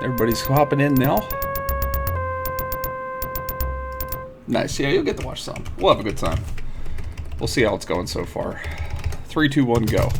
Everybody's hopping in now. Nice. Yeah, you'll get to watch some. We'll have a good time. We'll see how it's going so far. 3, 2, 1, go.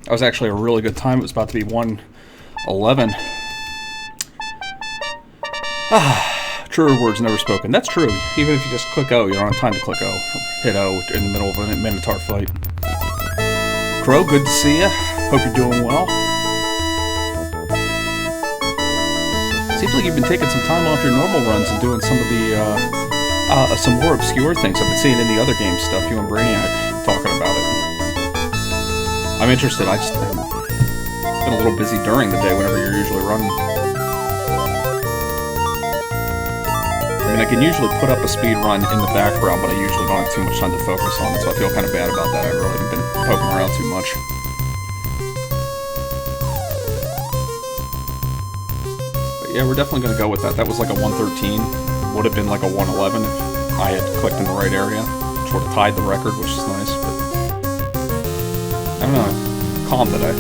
That was actually a really good time. It was about to be 1:11. Truer words never spoken. That's true. Even if you just click O, you don't have time to click O. Hit O in the middle of a Minotaur fight. Crow, good to see you. Hope you're doing well. Seems like you've been taking some time off your normal runs and doing some of the some more obscure things I've been seeing in the other game stuff. You and Brainiac talking about it. I'm interested. I just been a little busy during the day whenever you're usually running. I mean, I can usually put up a speed run in the background, but I usually don't have too much time to focus on it, so I feel kind of bad about that. I really haven't been poking around too much. But yeah, we're definitely going to go with that. That was like a 113. Would have been like a 111 if I had clicked in the right area. Sort of tied the record, which is nice, but I don't know. Calm today.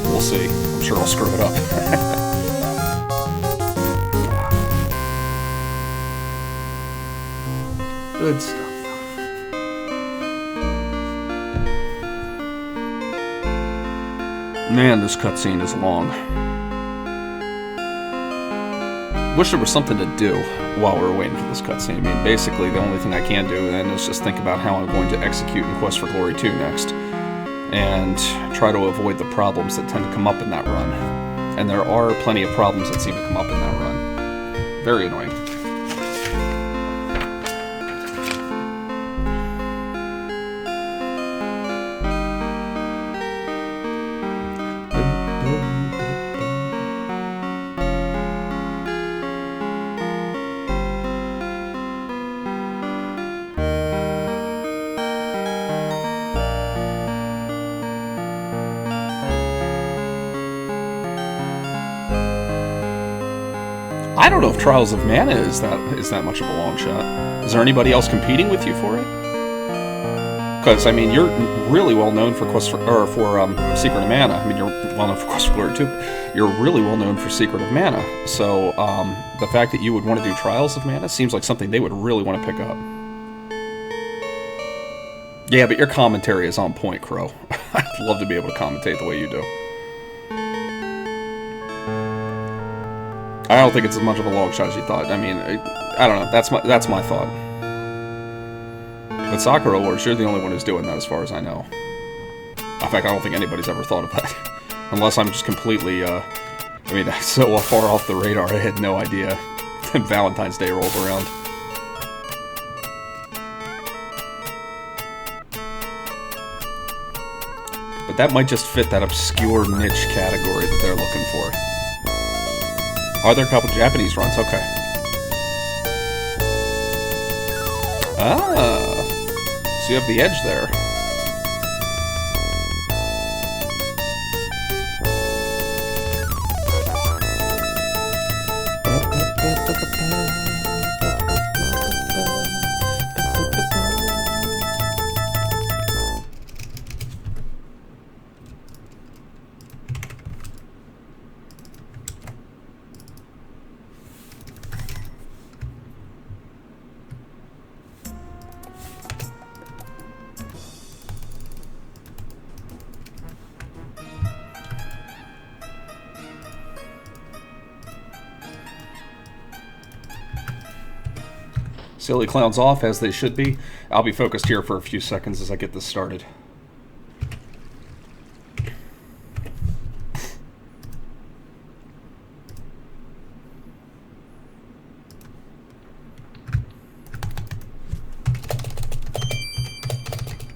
We'll see. I'm sure I'll screw it up. Good stuff. Man, this cutscene is long. Wish there was something to do while we're waiting for this cutscene. I mean, basically, the only thing I can do then is just think about how I'm going to execute in Quest for Glory 2 next. And try to avoid the problems that tend to come up in that run. And there are plenty of problems that seem to come up in that run. Very annoying. I don't know if Trials of Mana is that much of a long shot. Is there anybody else competing with you for it? Because I mean, you're really well known for Secret of Mana. I mean, you're well known for Quest for Glory 2. You're really well known for Secret of Mana. So the fact that you would want to do Trials of Mana seems like something they would really want to pick up. Yeah, but your commentary is on point, Crow. I'd love to be able to commentate the way you do. I don't think it's as much of a long shot as you thought. I mean, I don't know. That's my thought. But Sakura Lords, you're the only one who's doing that as far as I know. In fact, I don't think anybody's ever thought of that. Unless I'm just completely, I mean, so far off the radar, I had no idea. Valentine's Day rolls around. But that might just fit that obscure niche category that they're looking for. Are there a couple Japanese runs? Okay. Ah, so you have the edge there. Silly clowns off, as they should be. I'll be focused here for a few seconds as I get this started.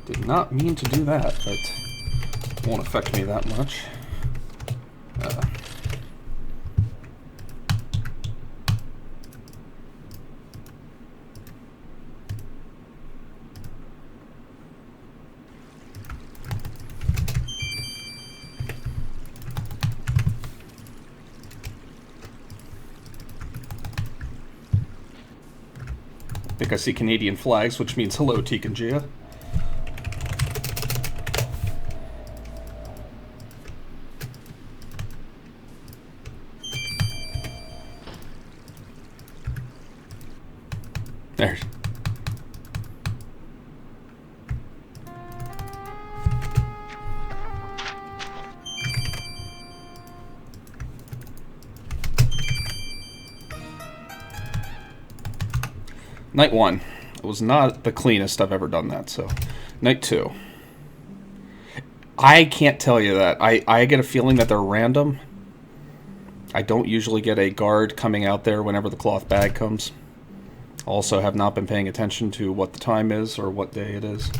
Did not mean to do that, but it won't affect me that much. I think I see Canadian flags, which means hello, Teak and Gia. There. Night 1. It was not the cleanest I've ever done that, so. Night 2. I can't tell you that. I get a feeling that they're random. I don't usually get a guard coming out there whenever the cloth bag comes. Also have not been paying attention to what the time is or what day it is.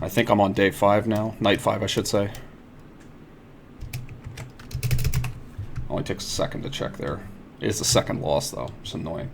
I think I'm on day 5 now. Night 5, I should say. Only takes a second to check there. It is the second loss, though. It's annoying.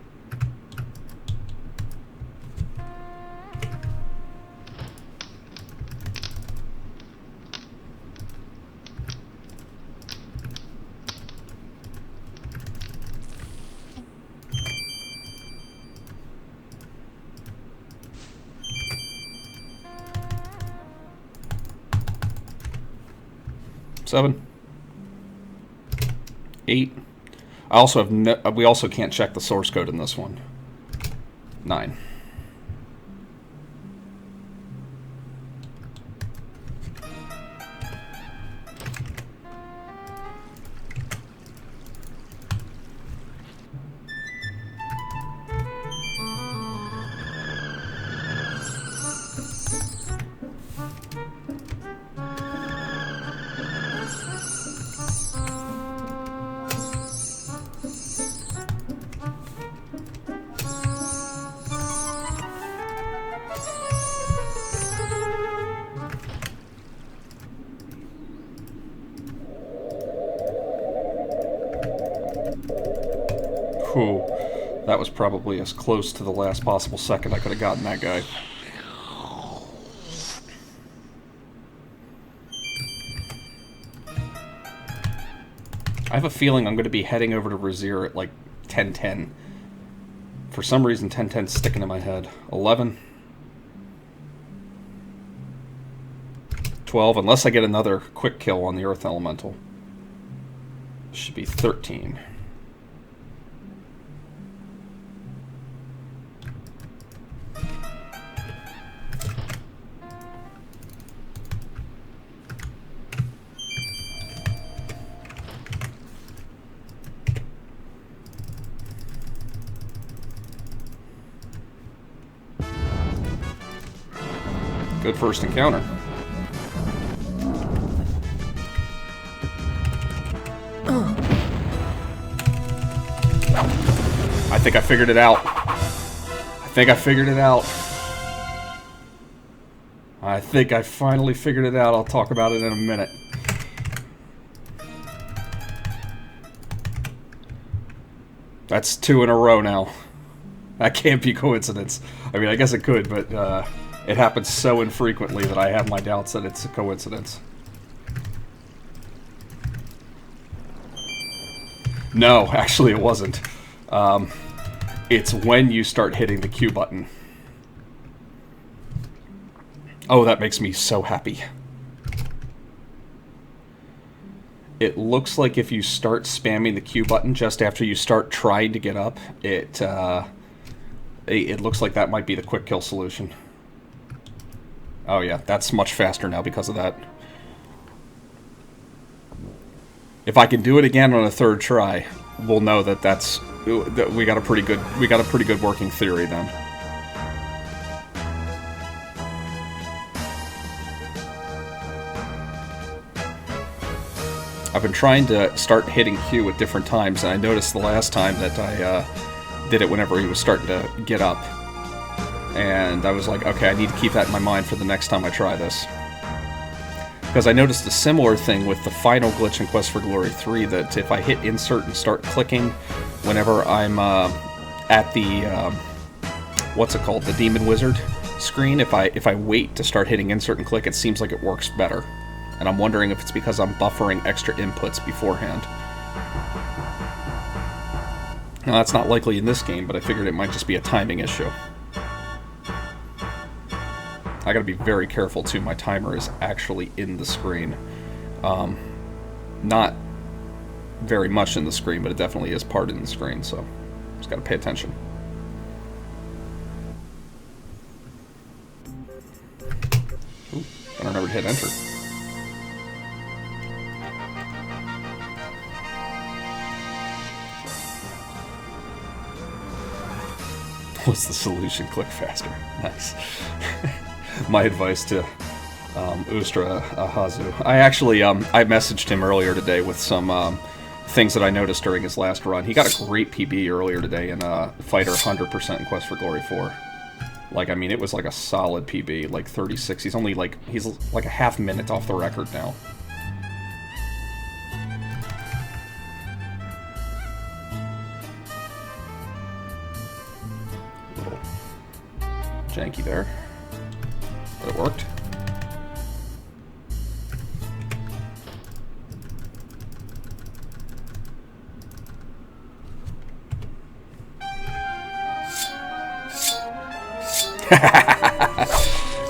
Seven. 8. I also have we also can't check the source code in this one. 9. Whew. That was probably as close to the last possible second I could have gotten that guy. I have a feeling I'm going to be heading over to Razir at like 10:10. For some reason, 10:10's sticking in my head. 11. 12, unless I get another quick kill on the Earth Elemental. Should be 13. Good first encounter. I think I figured it out. I think I figured it out. I think I finally figured it out. I'll talk about it in a minute. That's 2 in a row now. That can't be coincidence. I mean, I guess it could, but it happens so infrequently that I have my doubts that it's a coincidence. No, actually it wasn't. It's when you start hitting the Q button. Oh, that makes me so happy. It looks like if you start spamming the Q button just after you start trying to get up, it looks like that might be the quick kill solution. Oh yeah, that's much faster now because of that. If I can do it again on a 3rd try, we'll know that we got a pretty good working theory then. I've been trying to start hitting Q at different times, and I noticed the last time that I did it whenever he was starting to get up. And I was like, okay, I need to keep that in my mind for the next time I try this. Because I noticed a similar thing with the final glitch in Quest for Glory 3, that if I hit insert and start clicking whenever I'm at the, what's it called, the Demon Wizard screen, if I wait to start hitting insert and click, it seems like it works better. And I'm wondering if it's because I'm buffering extra inputs beforehand. Now, that's not likely in this game, but I figured it might just be a timing issue. I gotta be very careful, too. My timer is actually in the screen. Not very much in the screen, but it definitely is part in the screen, so just gotta pay attention. Ooh, I don't ever hit enter. What's the solution? Click faster. Nice. My advice to Ustra Hazu. I actually I messaged him earlier today with some things that I noticed during his last run. He got a great PB earlier today in Fighter 100% in Quest for Glory 4. Like, I mean, it was like a solid PB, like 36. He's like a half minute off the record now. A little janky there. But it worked.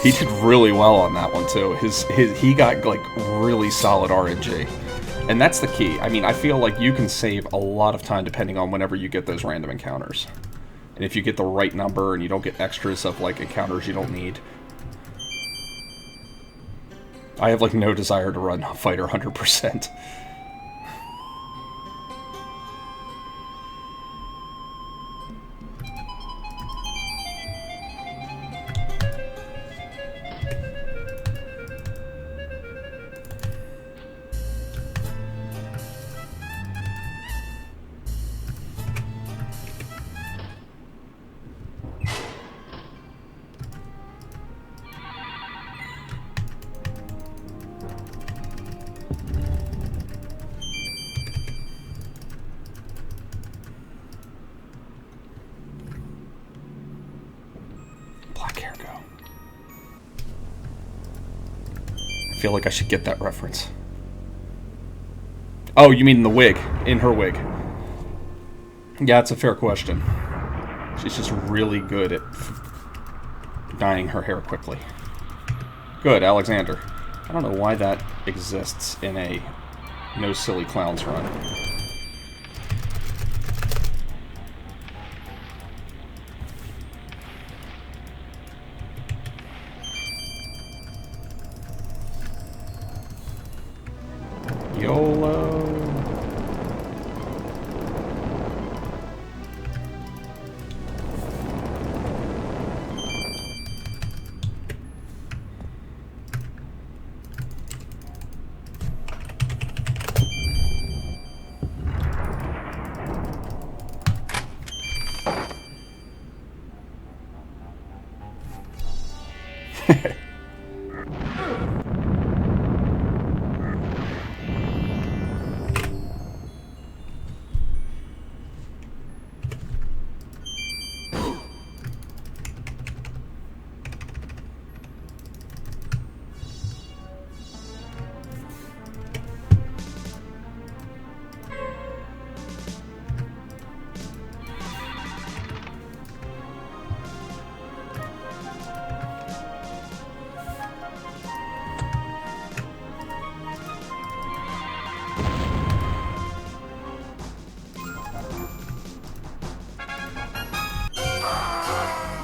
He did really well on that one too. He got like really solid RNG. And that's the key. I mean, I feel like you can save a lot of time depending on whenever you get those random encounters. And if you get the right number and you don't get extras of like encounters you don't need. I have, like, no desire to run Fighter 100%. I feel like I should get that reference. Oh, you mean the wig. In her wig. Yeah, it's a fair question. She's just really good at dyeing her hair quickly. Good, Alexander. I don't know why that exists in a No Silly Clowns run. YOLO.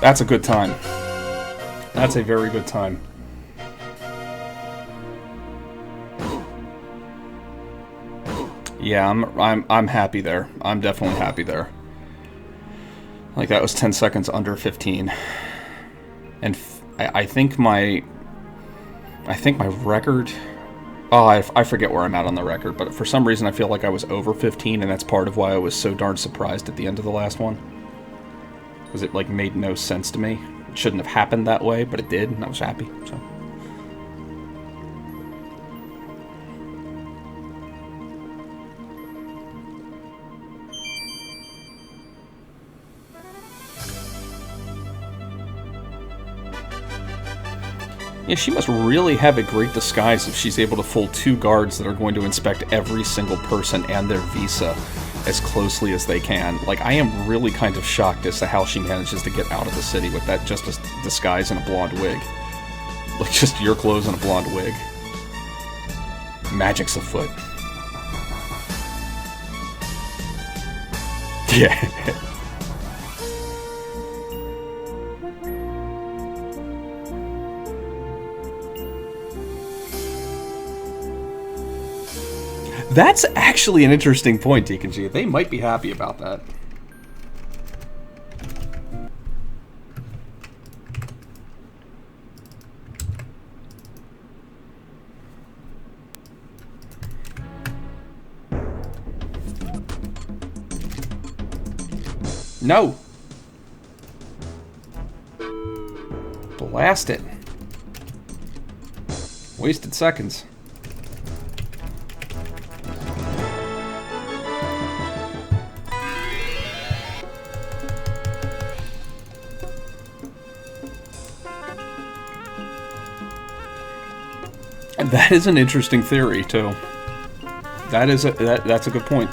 That's a good time. That's a very good time. Yeah, I'm happy there. I'm definitely happy there. Like, that was 10 seconds under 15. And I think my record Oh, I forget where I'm at on the record, but for some reason I feel like I was over 15, and that's part of why I was so darn surprised at the end of the last one. Because it, like, made no sense to me. It shouldn't have happened that way, but it did, and I was happy, so... Yeah, she must really have a great disguise if she's able to fool 2 guards that are going to inspect every single person and their visa as closely as they can. Like, I am really kind of shocked as to how she manages to get out of the city with that just a disguise and a blonde wig. Like, just your clothes and a blonde wig. Magic's afoot. Yeah. That's actually an interesting point, Deacon G. They might be happy about that. No! Blast it. Wasted seconds. And that is an interesting theory, too. That's a good point.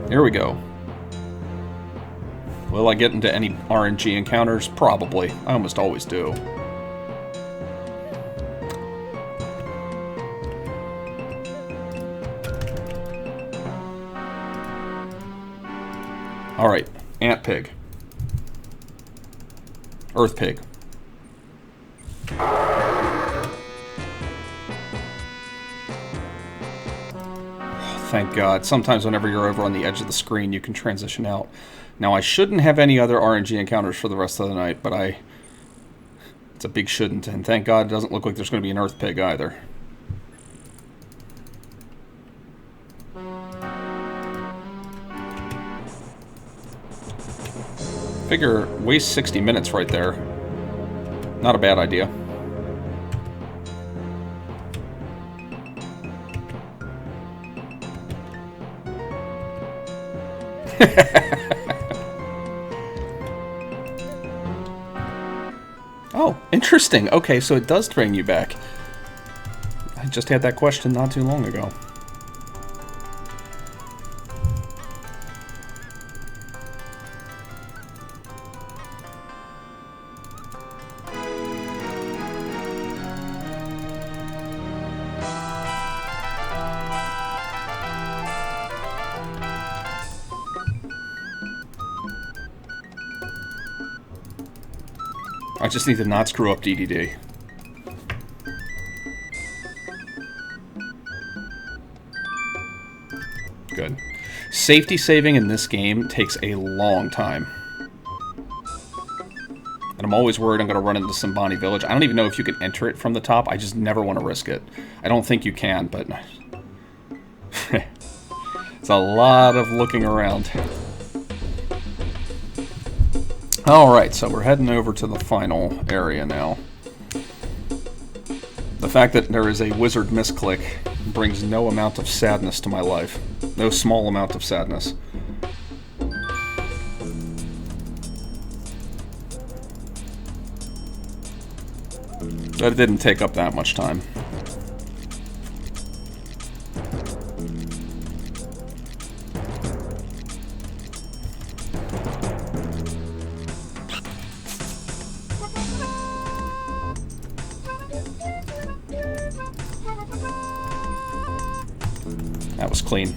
Here we go. Will I get into any RNG encounters? Probably. I almost always do. Alright, Ant Pig. Earth Pig. Thank God. Sometimes whenever you're over on the edge of the screen, you can transition out. Now, I shouldn't have any other RNG encounters for the rest of the night, but it's a big shouldn't, and thank God it doesn't look like there's going to be an Earth Pig either. Figure, waste 60 minutes right there. Not a bad idea. Oh, interesting. Okay, so it does bring you back. I just had that question not too long ago. I just need to not screw up DDD. Good. Safety saving in this game takes a long time. And I'm always worried I'm going to run into Simbani Village. I don't even know if you can enter it from the top. I just never want to risk it. I don't think you can, but... it's a lot of looking around. Alright, so we're heading over to the final area now. The fact that there is a wizard misclick brings no amount of sadness to my life. No small amount of sadness. But it didn't take up that much time. That was clean.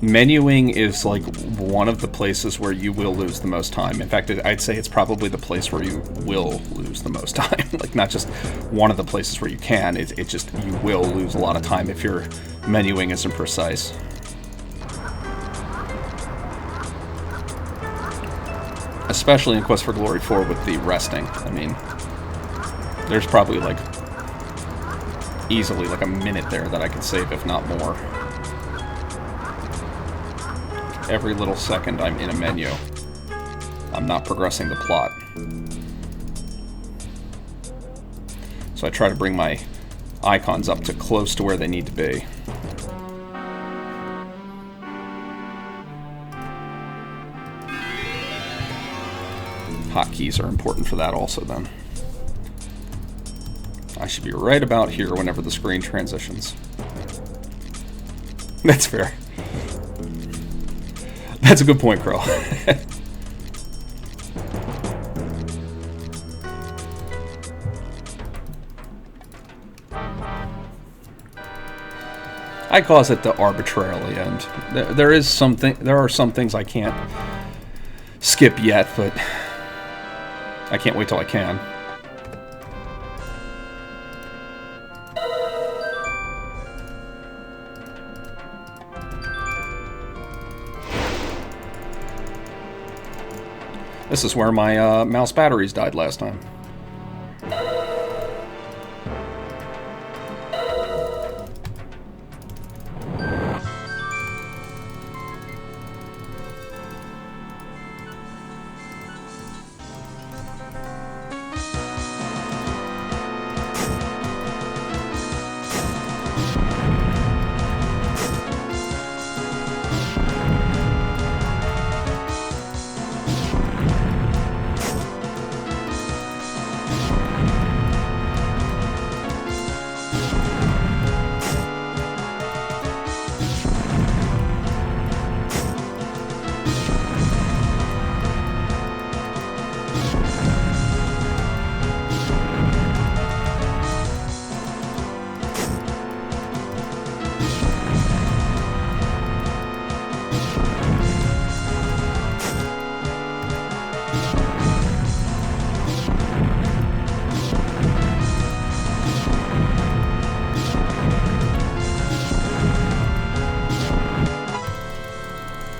menuing is like one of the places where you will lose the most time. In fact, I'd say it's probably the place where you will lose the most time. Like, not just one of the places where you can, it just, you will lose a lot of time if your menuing isn't precise. Especially in Quest for Glory 4 with the resting. I mean, there's probably like easily like a minute there that I could save, if not more. Every little second I'm in a menu, I'm not progressing the plot. So I try to bring my icons up to close to where they need to be. Hotkeys are important for that also, then. I should be right about here whenever the screen transitions. That's fair. That's a good point, Crow. I cause it to arbitrarily end. There are some things I can't skip yet, but I can't wait till I can. This is where my mouse batteries died last time.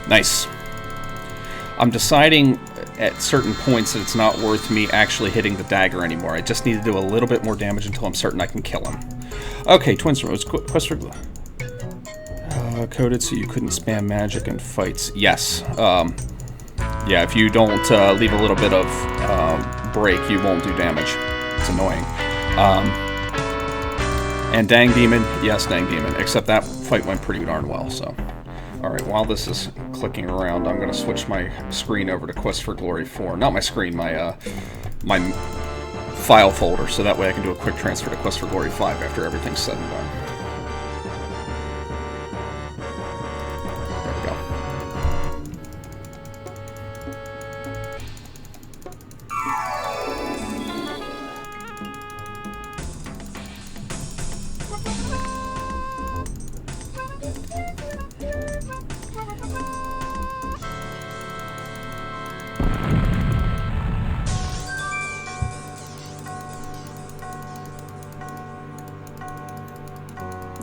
Nice. I'm deciding at certain points that it's not worth me actually hitting the dagger anymore. I just need to do a little bit more damage until I'm certain I can kill him. Okay, Twins Rose, Quest for coded so you couldn't spam magic in fights. Yes. Yeah, if you don't leave a little bit of break, you won't do damage. It's annoying. And Dang Demon, yes, Dang Demon. Except that fight went pretty darn well, so... Alright, while this is clicking around, I'm going to switch my screen over to Quest for Glory 4. Not my screen, my file folder, so that way I can do a quick transfer to Quest for Glory 5 after everything's said and done. There we go.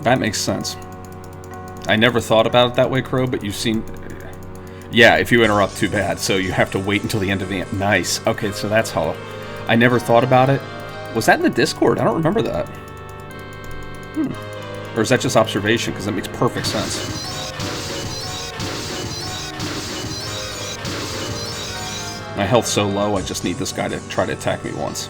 That makes sense. I never thought about it that way, Crow, but you've seen... Yeah, if you interrupt, too bad. So you have to wait until the end of the... Nice. Okay, so that's how... I never thought about it. Was that in the Discord? I don't remember that. Or is that just observation? Because that makes perfect sense. My health's so low, I just need this guy to try to attack me once.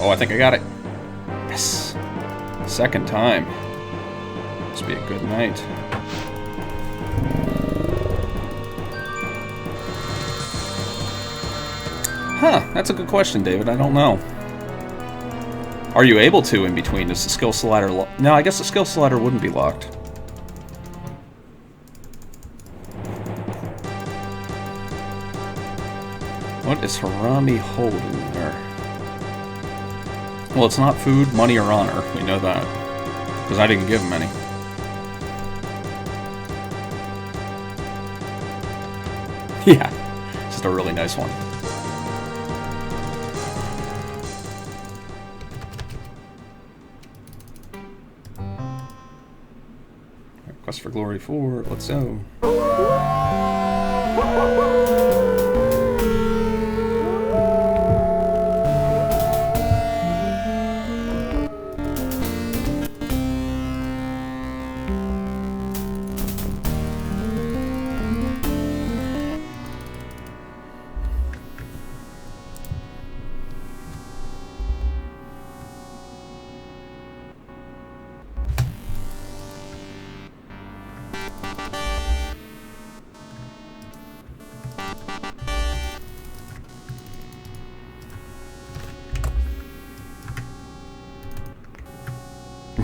Oh, I think I got it. Yes. Second time. Must be a good night. Huh, that's a good question, David. I don't know. Are you able to in between? Is the skill slider no, I guess the skill slider wouldn't be locked. What is Harami holding there? Well, it's not food, money, or honor. We know that. Because I didn't give him any. Yeah, just a really nice one. Quest for Glory 4, let's go.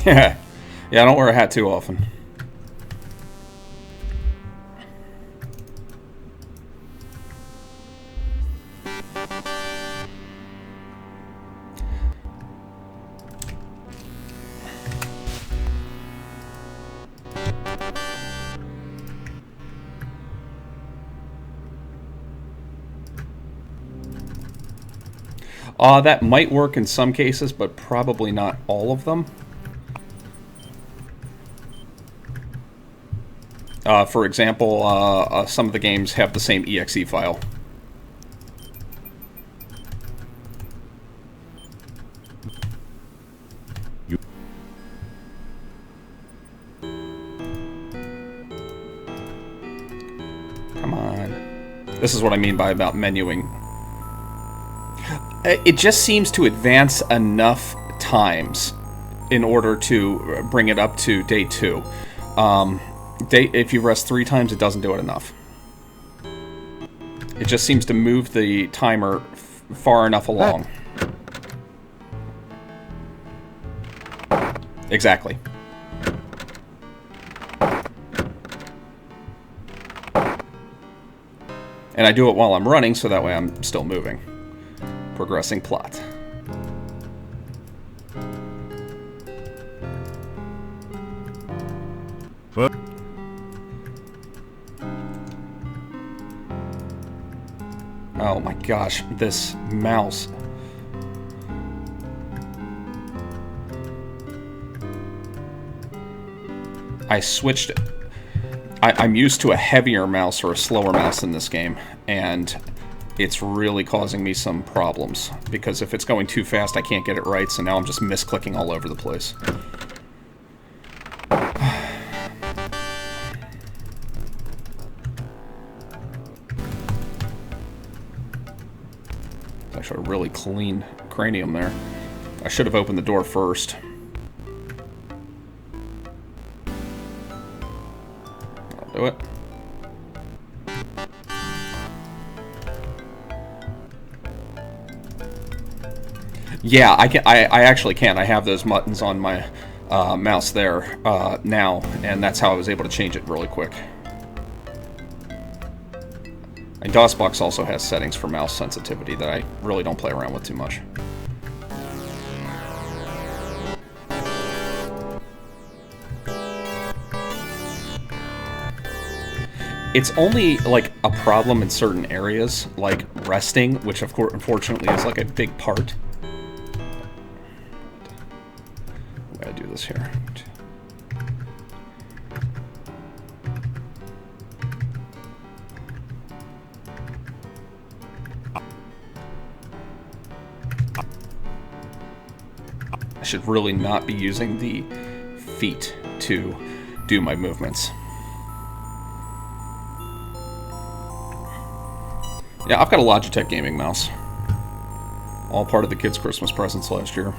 Yeah, I don't wear a hat too often. That might work in some cases, but probably not all of them. For example, some of the games have the same exe file. Come on. This is what I mean by about menuing. It just seems to advance enough times in order to bring it up to day 2. If you rest 3 times, it doesn't do it enough. It just seems to move the timer far enough along. Exactly. And I do it while I'm running, so that way I'm still moving. Progressing plot. What? Oh my gosh, this mouse. I switched it. I'm used to a heavier mouse or a slower mouse in this game, and it's really causing me some problems, because if it's going too fast I can't get it right, so now I'm just misclicking all over the place. It's actually a really clean cranium there. I should have opened the door first. I'll do it. Yeah, I actually can. I have those buttons on my mouse there now, and that's how I was able to change it really quick. And DOSBox also has settings for mouse sensitivity that I really don't play around with too much. It's only like a problem in certain areas, like resting, which of course, unfortunately, is like a big part. We gotta do this here. I should really not be using the feet to do my movements. Yeah, I've got a Logitech gaming mouse. All part of the kids' Christmas presents last year.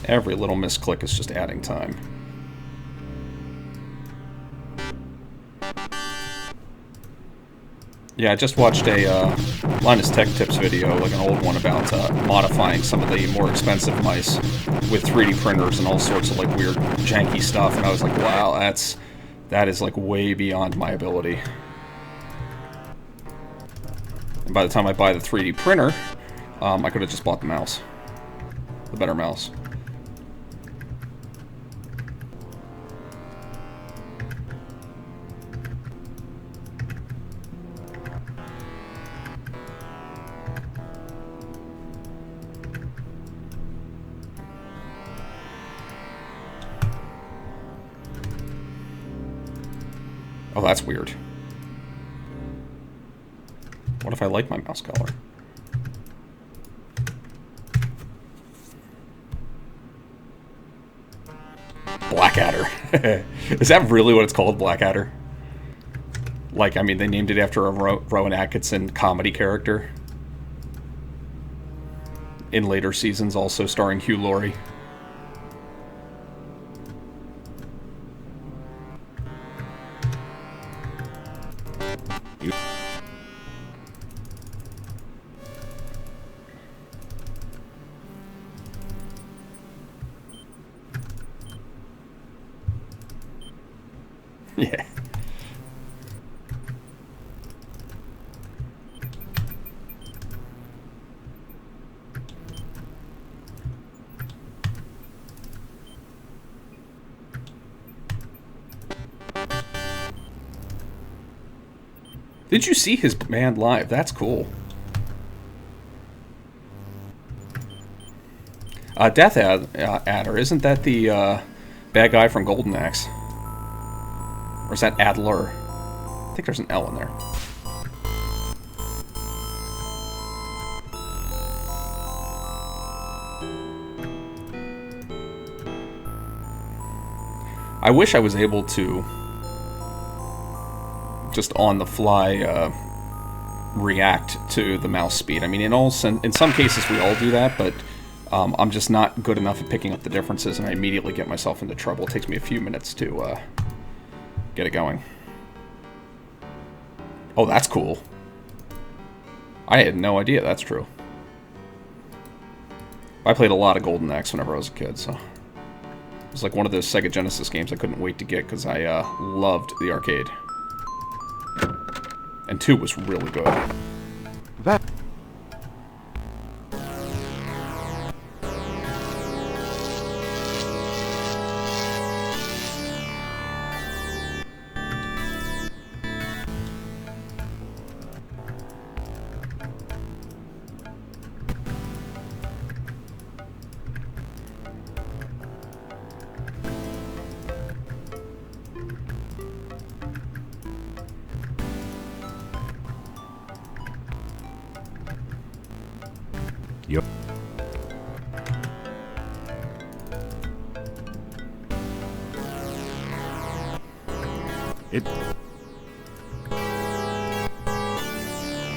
Every little misclick is just adding time. Yeah, I just watched a Linus Tech Tips video, like an old one, about modifying some of the more expensive mice with 3D printers and all sorts of like weird janky stuff, and I was like, wow, that is like way beyond my ability. And by the time I buy the 3D printer, I could have just bought the mouse. The better mouse. Oh, that's weird. What if I like my mouse color? Blackadder. Is that really what it's called, Blackadder? Like, I mean, they named it after a Rowan Atkinson comedy character. In later seasons, also starring Hugh Laurie. Yeah. Did you see his band live? That's cool. Death Adder, isn't that the bad guy from Golden Axe? Or is that Adler? I think there's an L in there. I wish I was able to just on the fly react to the mouse speed. I mean, in some cases we all do that, but I'm just not good enough at picking up the differences, and I immediately get myself into trouble. It takes me a few minutes to get it going. Oh, that's cool. I had no idea that's true. I played a lot of Golden Axe whenever I was a kid, so... It was like one of those Sega Genesis games I couldn't wait to get because I loved the arcade. And 2 was really good. That... Yep. It...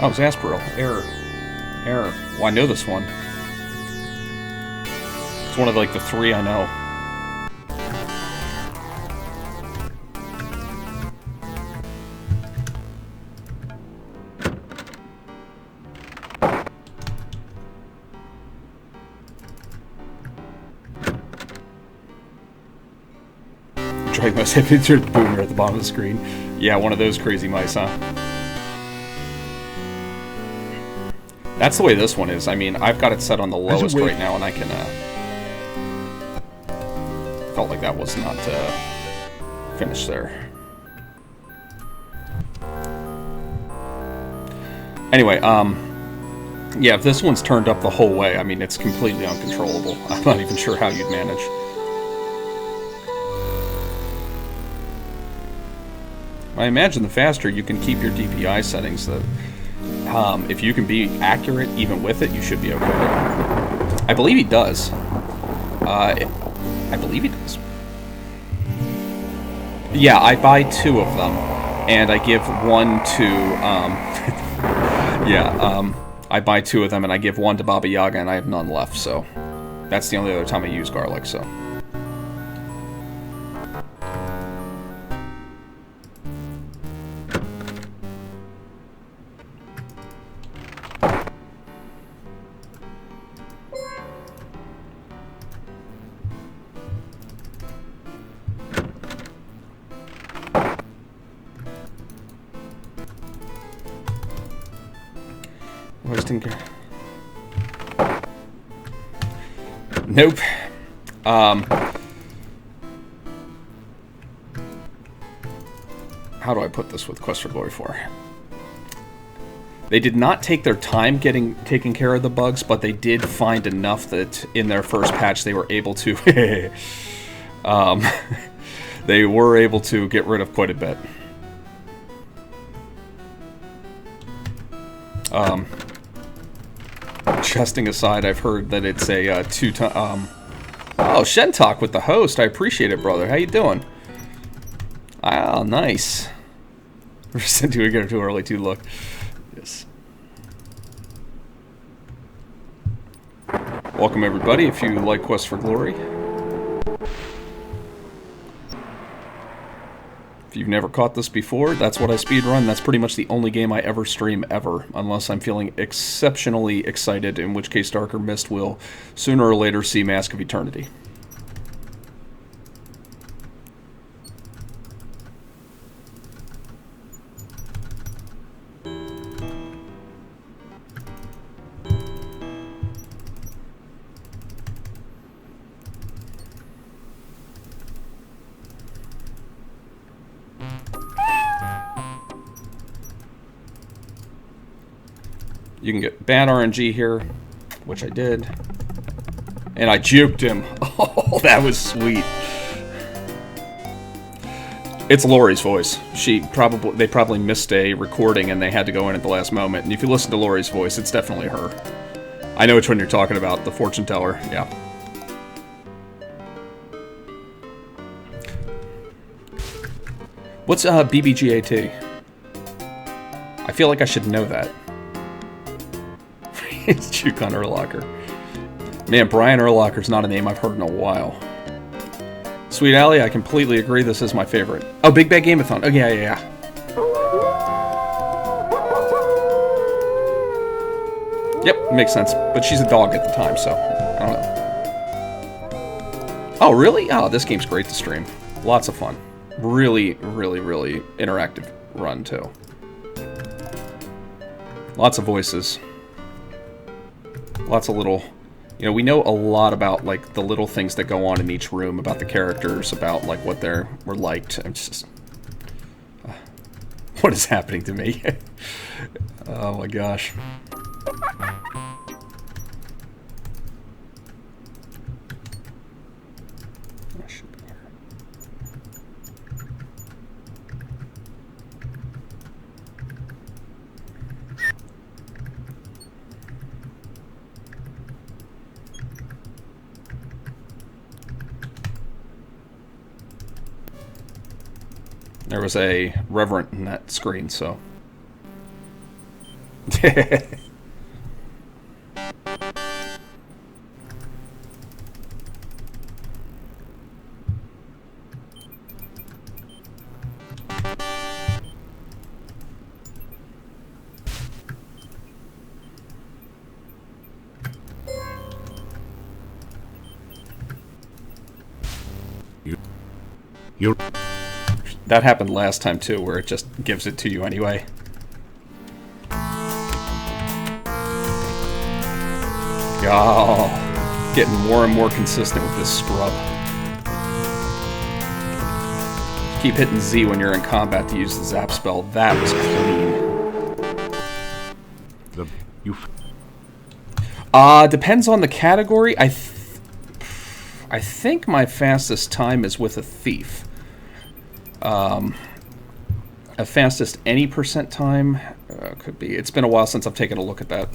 Oh, it's Asperil. Error. Error. Well, I know this one. It's one of, like, the 3 I know. Drag mouse hit into the boomer at the bottom of the screen. Yeah, one of those crazy mice, huh? That's the way this one is. I mean, I've got it set on the lowest right now, and I can, felt like that was not, finished there. Anyway, yeah, if this one's turned up the whole way, I mean, it's completely uncontrollable. I'm not even sure how you'd manage. I imagine the faster you can keep your DPI settings, that if you can be accurate even with it, you should be okay. I believe he does. I believe he does. Yeah, I buy 2 of them, and I give one to, I buy 2 of them, and I give one to Baba Yaga, and I have none left, so... That's the only other time I use garlic, so. Nope. How do I put this with Quest for Glory 4? They did not take their time taking care of the bugs, but they did find enough that in their first patch they were able to they were able to get rid of quite a bit. Jesting aside, I've heard that it's a oh, Shentalk with the host. I appreciate it, brother. How you doing? Oh, nice. Do we get too early to look? Yes. Welcome, everybody, if you like Quest for Glory. If you've never caught this before, that's what I speedrun. That's pretty much the only game I ever stream ever, unless I'm feeling exceptionally excited, in which case Darker Mist will sooner or later see Mask of Eternity. You can get bad RNG here, which I did. And I juked him. Oh, that was sweet. It's Lori's voice. They probably missed a recording and they had to go in at the last moment. And if you listen to Lori's voice, it's definitely her. I know which one you're talking about, the fortune teller. Yeah. What's BBGAT? I feel like I should know that. It's Juke on Urlacher. Man, Brian Urlacher's not a name I've heard in a while. Sweet Alley, I completely agree. This is my favorite. Oh, Big Bad Game-a-thon. Oh, yeah. Yep, makes sense. But she's a dog at the time, so I don't know. Oh, really? Oh, this game's great to stream. Lots of fun. Really, really, really interactive run, too. Lots of voices. Lots of little, you know, we know a lot about, like, the little things that go on in each room, about the characters, about, like, what were liked. I'm just... what is happening to me? Oh, my gosh. There was a reverend in that screen, so. You're... That happened last time, too, where it just gives it to you anyway. Oh, getting more and more consistent with this scrub. Keep hitting Z when you're in combat to use the zap spell. That was clean. Depends on the category. I think my fastest time is with a thief. A fastest any percent time could be. It's been a while since I've taken a look at that.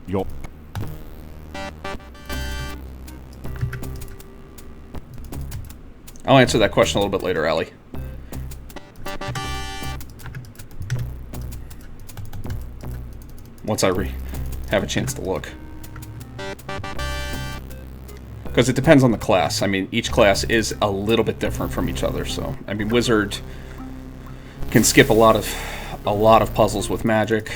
Yo. I'll answer that question a little bit later, Allie. once I have a chance to look. Because it depends on the class. I mean, each class is a little bit different from each other. So, I mean, Wizard can skip a lot of puzzles with magic.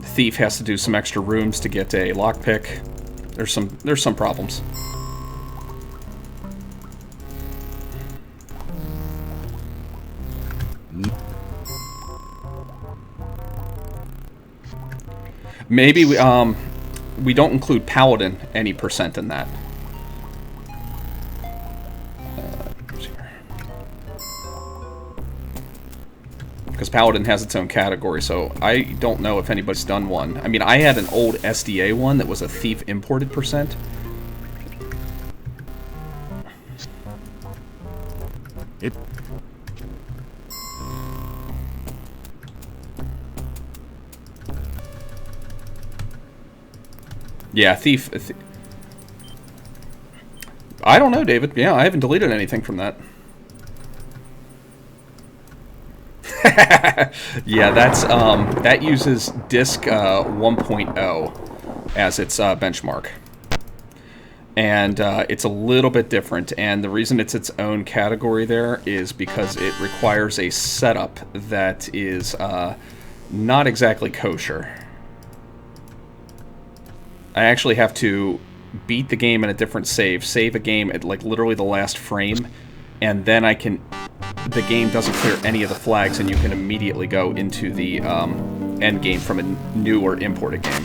Thief has to do some extra rooms to get a lockpick. There's some problems. Maybe we don't include Paladin any percent in that. Because Paladin has its own category, so I don't know if anybody's done one. I mean, I had an old SDA one that was a Thief imported percent. Yeah, Thief. I don't know, David. Yeah, I haven't deleted anything from that. Yeah, that's that uses disk 1.0 as its benchmark, and it's a little bit different. And the reason it's its own category there is because it requires a setup that is not exactly kosher. I actually have to beat the game in a different save a game at like literally the last frame, and then the game doesn't clear any of the flags, and you can immediately go into the end game from a new or imported game.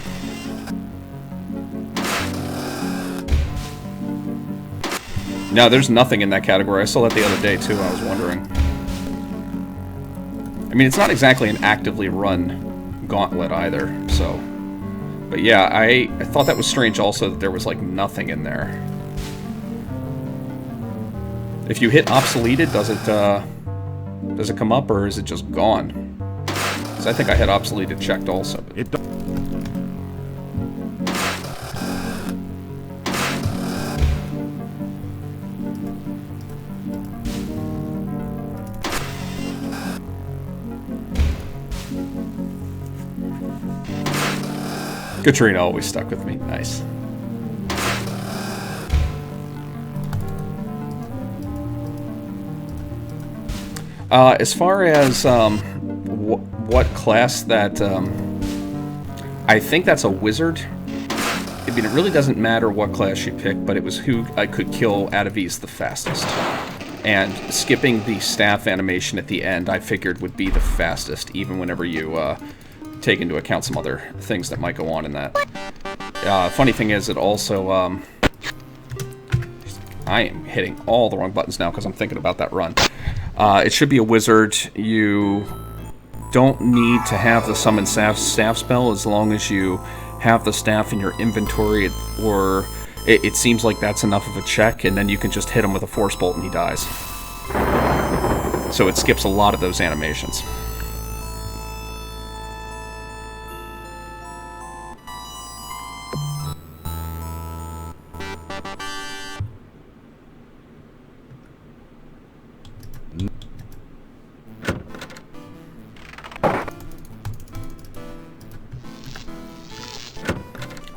No, there's nothing in that category. I saw that the other day too. I was wondering. I mean, it's not exactly an actively run gauntlet either, so. But yeah, I thought that was strange also that there was like nothing in there. If you hit obsoleted, does it come up, or is it just gone? Because I think I had obsoleted checked also. But Katrina always stuck with me. Nice. As far as what class that... I think that's a wizard. I mean, it really doesn't matter what class you pick, but it was who I could kill out of these the fastest. And skipping the staff animation at the end, I figured would be the fastest, even whenever you take into account some other things that might go on in that. Funny thing is, it also... I am hitting all the wrong buttons now because I'm thinking about that run. It should be a wizard. You don't need to have the summon staff spell as long as you have the staff in your inventory, or it seems like that's enough of a check, and then you can just hit him with a force bolt and he dies. So it skips a lot of those animations.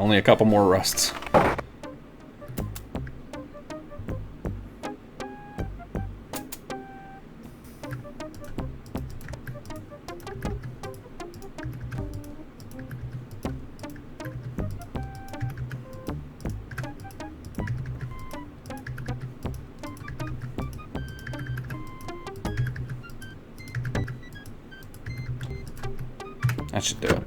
Only a couple more rusts. That should do it.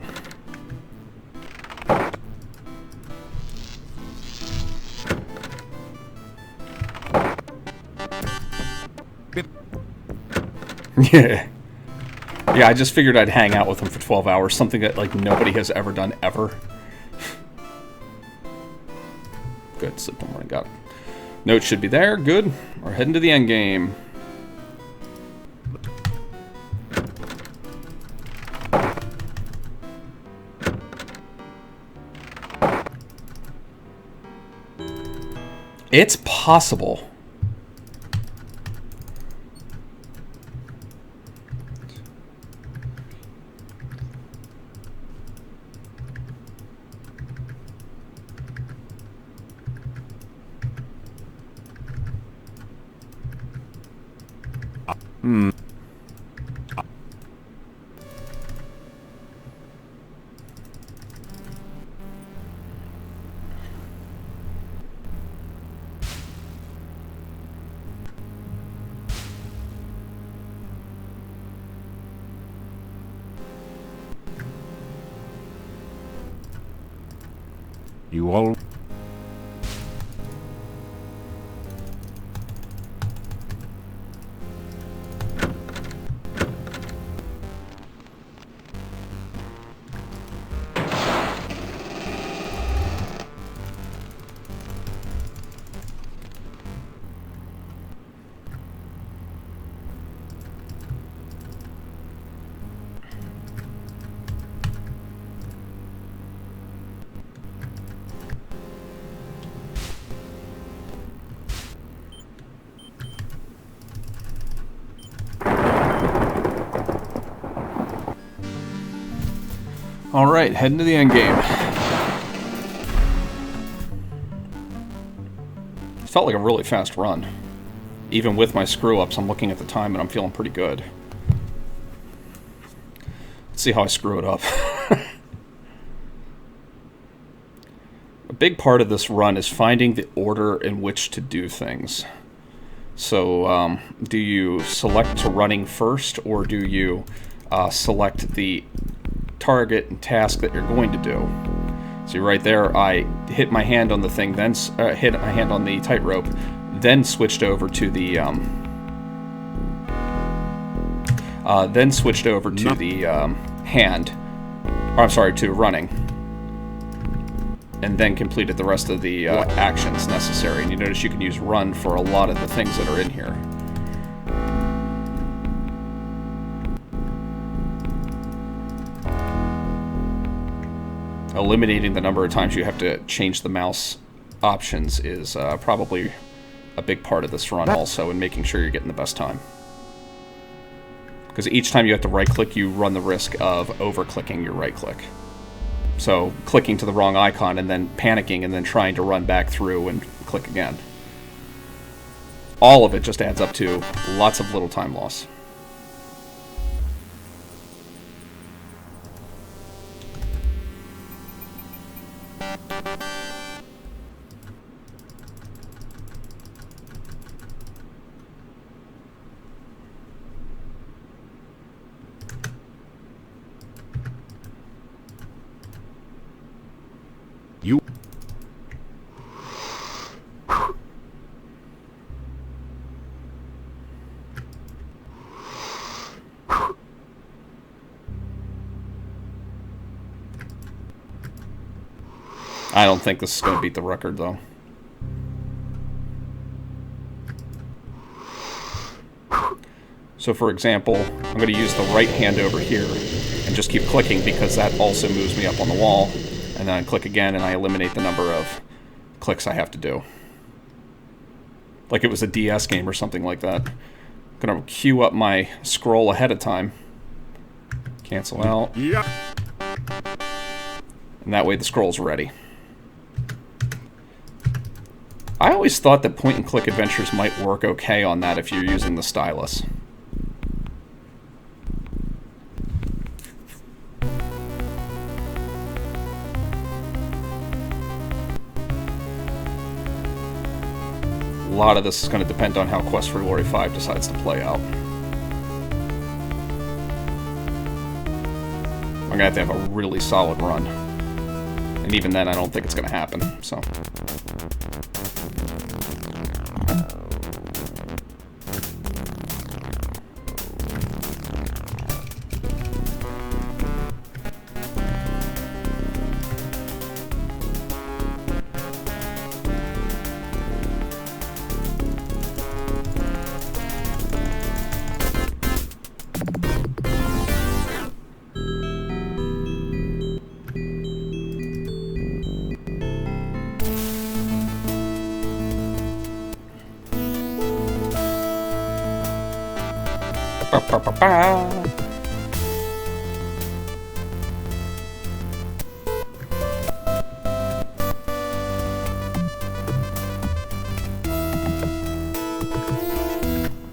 Yeah. Yeah, I just figured I'd hang out with him for 12 hours, something that, like, nobody has ever done, ever. Good, sleep till morning, got it. Note should be there, good. We're heading to the end game. It's possible. You all... Alright, heading to the end game. It felt like a really fast run. Even with my screw-ups, I'm looking at the time and I'm feeling pretty good. Let's see how I screw it up. A big part of this run is finding the order in which to do things. So, do you select to running first, or do you select the target and task that you're going to do? See right there, I hit my hand on the thing, then hit my hand on the tightrope, then switched over to the hand, or I'm sorry, to running, and then completed the rest of the actions necessary. And you notice you can use run for a lot of the things that are in here. Eliminating the number of times you have to change the mouse options is probably a big part of this run also, in making sure you're getting the best time. Because each time you have to right-click, you run the risk of over-clicking your right-click. So, clicking to the wrong icon and then panicking and then trying to run back through and click again. All of it just adds up to lots of little time loss. You... I don't think this is going to beat the record, though. So, for example, I'm going to use the right hand over here and just keep clicking, because that also moves me up on the wall. And then I click again and I eliminate the number of clicks I have to do. Like it was a DS game or something like that. I'm going to queue up my scroll ahead of time. Cancel out. Yeah. And that way the scroll's ready. I always thought that point-and-click adventures might work okay on that if you're using the stylus. A lot of this is going to depend on how Quest for Glory 5 decides to play out. I'm going to have a really solid run. And even then, I don't think it's going to happen, so...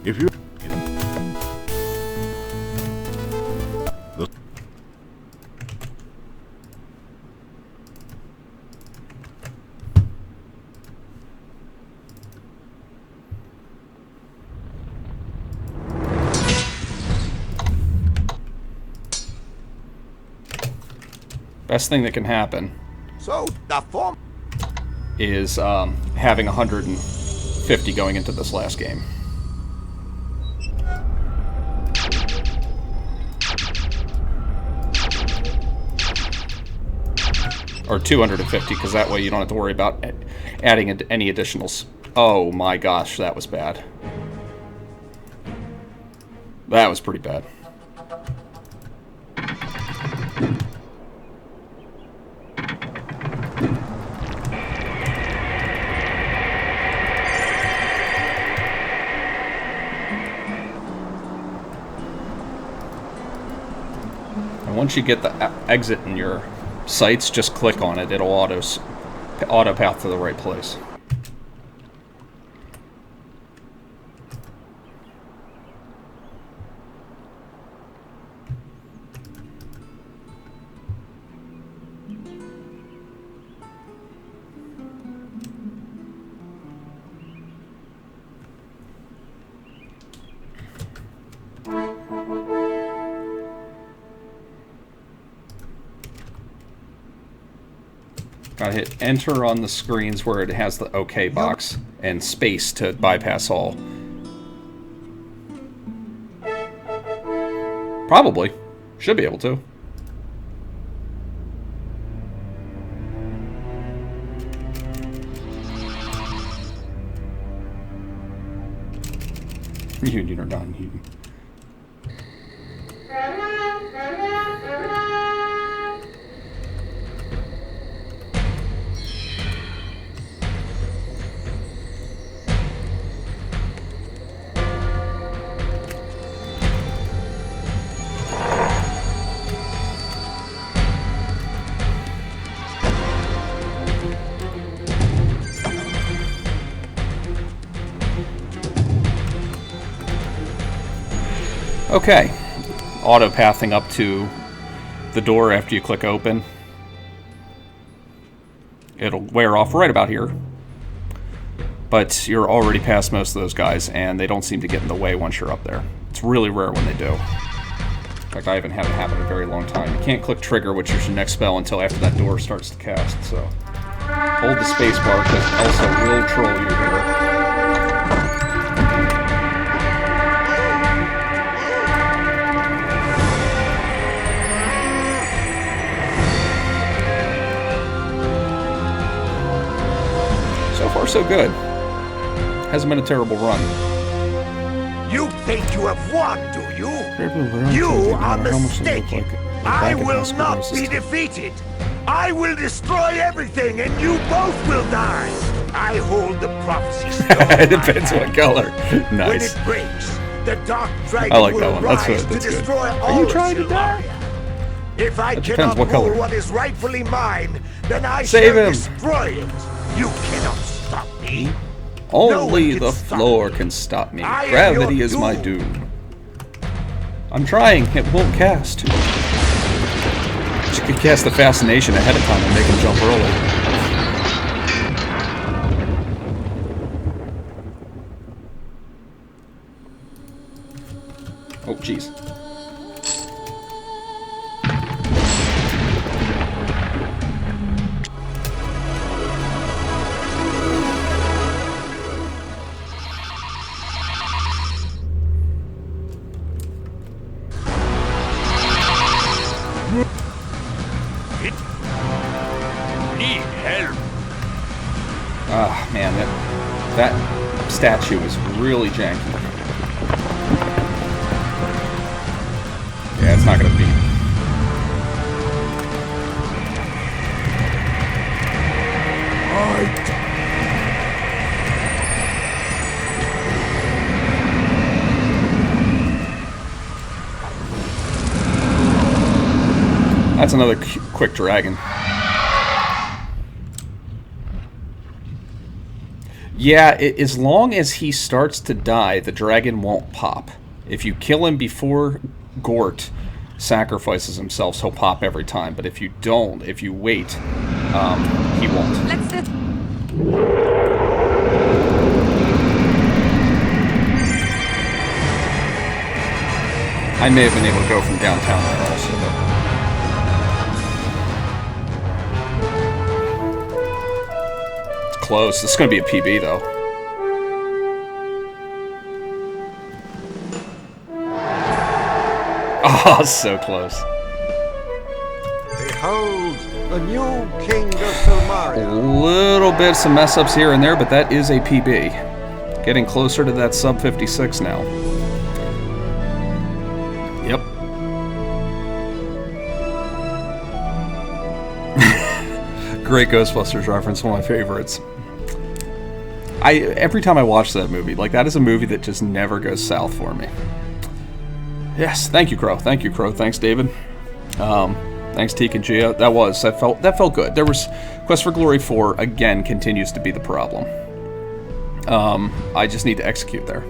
If you... best thing that can happen So the form. is having 150 going into this last game. Or 250, because that way you don't have to worry about adding any additionals. Oh my gosh, that was bad. That was pretty bad. And once you get the exit in your sights, just click on it. It'll auto path to the right place. Gotta hit enter on the screens where it has the OK box and space to bypass all. Probably. Should be able to. Union or non-union. Okay, auto-pathing up to the door after you click open. It'll wear off right about here. But you're already past most of those guys, and they don't seem to get in the way once you're up there. It's really rare when they do. In fact, I haven't had it happen in a very long time. You can't click trigger, which is your next spell, until after that door starts to cast, so... Hold the space bar, because Elsa will troll you here. So far, so good. Hasn't been a terrible run. You think you have won, do you? You are mistaken. I will not be defeated. I will destroy everything, and you both will die. I hold the prophecy stone. It depends what color. Nice. When it breaks, the dark dragon I like will that one. rise That's to good. destroy all Are you of trying to die? Silvaria. If I That cannot depends what color. rule what is rightfully mine, then I Save shall him. destroy it. You cannot stop me. Only can the stop floor me. can stop me. I am Gravity your is my doom. doom. I'm trying. It won't cast. You could cast the fascination ahead of time and make him jump early. Oh, jeez. Need help. Ah, man, that statue is really janky. Yeah, it's not gonna beat. That's another quick dragon. Yeah, as long as he starts to die, the dragon won't pop. If you kill him before Gort sacrifices himself, he'll pop every time. But if you don't, if you wait, he won't. Let's just... I may have been able to go from downtown there also, but... close. This is going to be a PB, though. Oh, so close. Behold, the new king of Silmaria. A little bit, some mess-ups here and there, but that is a PB. Getting closer to that sub 56 now. Yep. Great Ghostbusters reference, one of my favorites. Every time I watch that movie, like, that is a movie that just never goes south for me. Yes, thank you, Crow. Thank you, Crow. Thanks, David. Thanks, Teak and Gia. That felt good. There was Quest for Glory 4 again continues to be the problem. I just need to execute there.